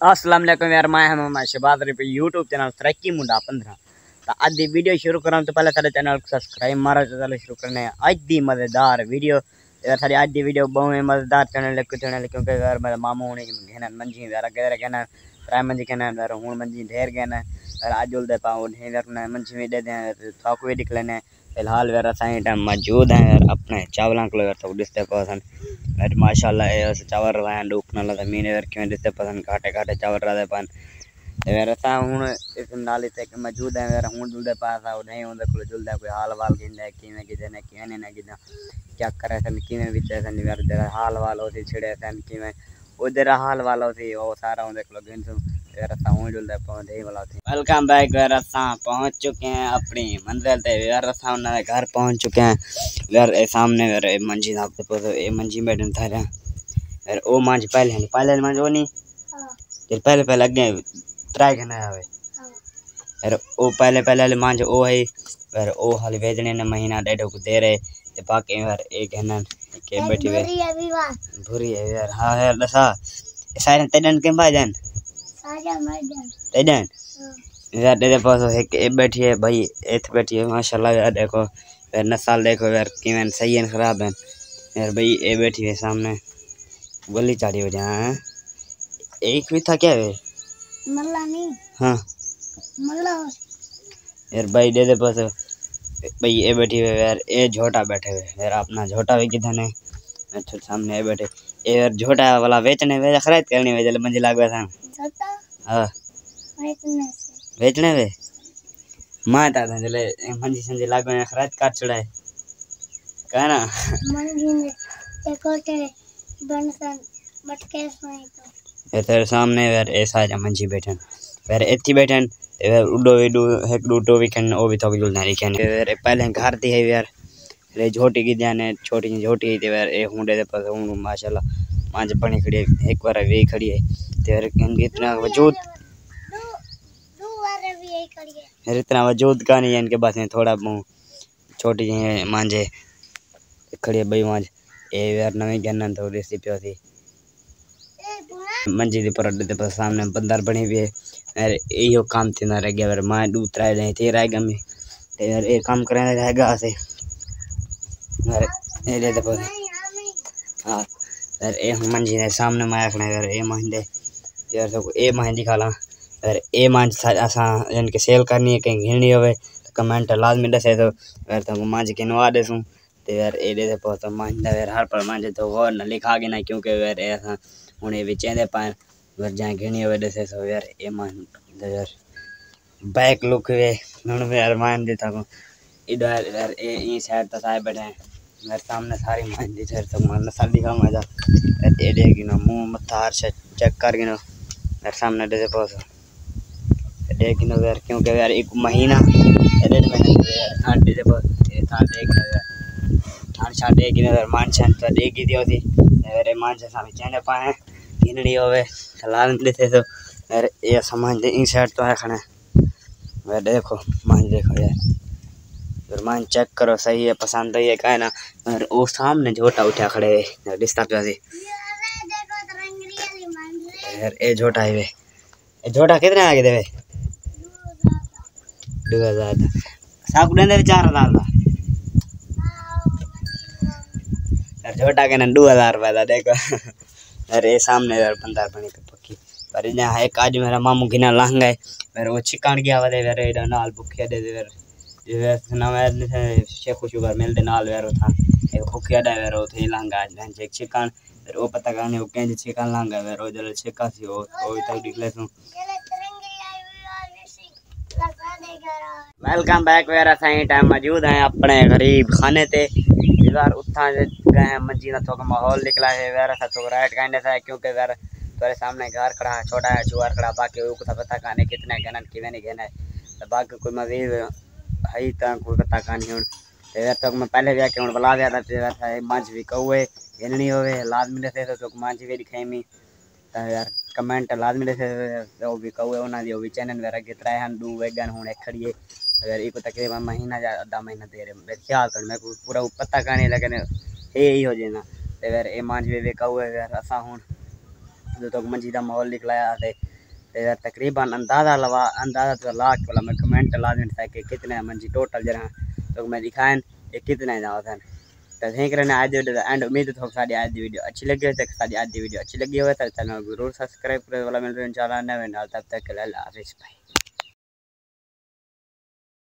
अस्सलाम वालेकुम यार, मैं हम शहबाज पे यूट्यूब चैनल सराइकी मुंडा15। तो आज दी वीडियो शुरू करा तो पहले सारे चैनल को सब्सक्राइब मारो। तो चलो शुरू करने आज दी मज़ेदार वीडियो। यार सारी आज दी वीडियो बहुत मज़ेदार चैनल क्योंकि यार मेरा मामू होने कहना मंजी यार कहते कहना प्राय मंजी कहना यार हूँ मंजी ढेर कहना यार आज जुलते पाओ ढेर मंजी में दे दें थोक भी दिख लेने। फिलहाल यार असाई टाइम मौजूद हैं यार अपने चावलों को यार दिखते पसंद यार माशाल्लाह चावल रहा डूकना ला ज़मीन यार क्यों दिखते पसंद घाटे घाटे चावल रहा पान यार असा हूँ इस नाली से मौजूद है यार हूँ जुलते पास नहीं होंगे कोई जुलता कोई हाल वाल गिंदा किमें गिदे ने किमें ना गिदा क्या करे सन किमें बिचे सन यार जरा हाल वाल होती छिड़े सन किमें उधर हाल वाल होती वो सारा होंगे को गिनसू यार असा हूँ जुलते पहुँच ही वाला थी। वेलकम बैक यार असा पहुँच चुके हैं अपनी मंजिल पे यार असा उन्होंने घर पहुँच चुके हैं यार सामने यार मंजी ये मंजी बैठन था यार ओ मंज पहले मंज वो नहीं फिर पहले अगे ट्राई करना है यार ओ पहले मंज ओ है यार ओ हाल भेजने ने महीना डेढ़ को दे रहे ते बाकी यार एक है ना के बैठी हुई भूरी है यार। हाँ यार दसा सारे तेडन के भाजन तेडन यार दे पास एक बैठी है भाई एथ बैठी है माशाल्लाह यार देखो यार नस्ल देखो यार किवें सही है खराब है यार भाई ए बैठी है सामने गोली चाड़ी हो जाए एक भी था क्या है मल्ला नहीं। हाँ मल्ला यार भाई दे पास भाई ये बैठी हुई यार ये झोटा बैठे हुए यार अपना झोटा भी किधर है अच्छा सामने बैठे ये यार झोटा वाला बेचने वे खरीद करनी वे जल मंजिल लागवा था झोटा। हाँ बेचने वे माता था जले मंजी संजी लागवा खरीद कर चढ़ाए कहना मंजी ने कोटे बनसन मटके सोई तो तेरे सामने यार ऐसा जा मंजी बैठन यार एथी बैठन यार उडो एक डूटो भी कन ओ भी तो जुल नहीं कन यार पहले घर दी है यार रे झोटी की जाने छोटी झोटी थी यार ए हुंडे दे पास हूं माशाल्लाह मांज बनी खड़ी है एक बार वे खड़ी है तो यार इतना वजूद दो बार भी यही खड़ी है यार इतना वजूद का नहीं है इनके पास में थोड़ा छोटी मांजे खड़ी है भाई मांज ए यार नवी गन्ना तो रेसिपी होती मंजी दी पर दे पास सामने बंदर बनी हुई है यार यो काम थी ना रह गया यार मां दूतरा नहीं थे रह गया मैं ते यार ए काम करे रहेगा से यार ए दे पास। हां यार ए मंजी ने सामने माया खने यार ए महिंदे यार तो ए महिंदी खाला यार ए मांज असा इनके सेल करनी है कहीं घिरनी होवे तो कमेंट लाजमी दसे तो यार तो मांज के नवा देसू ते यार ए दे पास तो महिंदा यार हर पर मांज तो वो न लिखा के ना क्योंकि यार ऐसा उन्हें भी चेंदे पाए वर जाए घिरनी होवे दसे सो यार ए मान यार बैक लुक वे नन यार मान देता को इधर यार ए ई साइड तो सारे बैठे हैं मेरे सामने सारी मान दी थे तो मान साली का मजा ए देगी ना मुंह मत्थार से चेक कर गिनो मेरे सामने दे पास देगी ना यार क्योंकि यार एक महीना एडेट में यार थान दे पास ए थान देख ना यार थान छा देगी ना यार मान छन तो देगी दियो थी यार मान से सामने चेंदे पाए गिनड़ी होवे लाल लेते तो यार ये समझ दे इन साइड तो है खने यार देखो मान देखो यार मान चेक करो सही है पसंद है क्या है ना और वो सामने झोटा उठा खड़े है रिश्ता पे यार ए झोटा है वे ए झोटा कितने आगे देवे 2000 साहब ने 4000 था यार झोटा के ना 2000 रुपया था देखो अरे सामने यार बंदर बनी के पक्की पर यहाँ एक आज मेरा मामू गिना लहंगा है मेरे वो चिकन गया वाले मेरे इधर नाल भुखिया दे दे ये ना मैं शेख शुगर मिल दे नाल वेरो था एक भुखिया दे वेरो थे लहंगा आज एक चिकन फिर वो पता करने वो केंज चिकन लहंगा वेरो जल चिका सी वो तक निकले सु। वेलकम बैक वेरा सही टाइम मौजूद है अपने गरीब खाने ते यार उठा गए मंजी ना तो माहौल निकला है वेरा सा तो राइट कहने से क्योंकि यार तुम्हारे सामने घर खड़ा है छोटा है चुआर खड़ा बाकी वो को पता कहने कितने गनन किवे नहीं गने तो बाकी कोई मजीद है तो कोई पता कहानी हूं यार तो मैं पहले भी के बुला दिया था मंच भी कौए गिननी होवे लाजमी दसे तो मंच भी दिखाई मी तो यार कमेंट लाजमी दसे वो भी कौए उना दी वो भी चैनल वेरा कितना है दू वेगन हुन एक खड़ी है अगर एक तकरीबन महीना या आधा महीना दे रहे मेरे ख्याल कर मैं पूरा पता करने लगे यही हो जाना तो यार ए मांझ वे कौए यार असा हूँ जो तो मंजी का माहौल निकलाया थे यार तकरीबन अंदाज़ा तो लाख वाला मैं कमेंट लाजमी था कि कितने मंजी टोटल जरा तो मैं दिखाएं ये कितने जाओ तो थैंक रहने आज वीडियो एंड उम्मीद है सारी आज दी वीडियो अच्छी लगी हो तो सारी आज दी वीडियो अच्छी लगी हो तो चैनल जरूर सब्सक्राइब करे वाला मिल रहे इंशाल्लाह नए तब तक के लिए अल्लाह हाफिज़ भाई।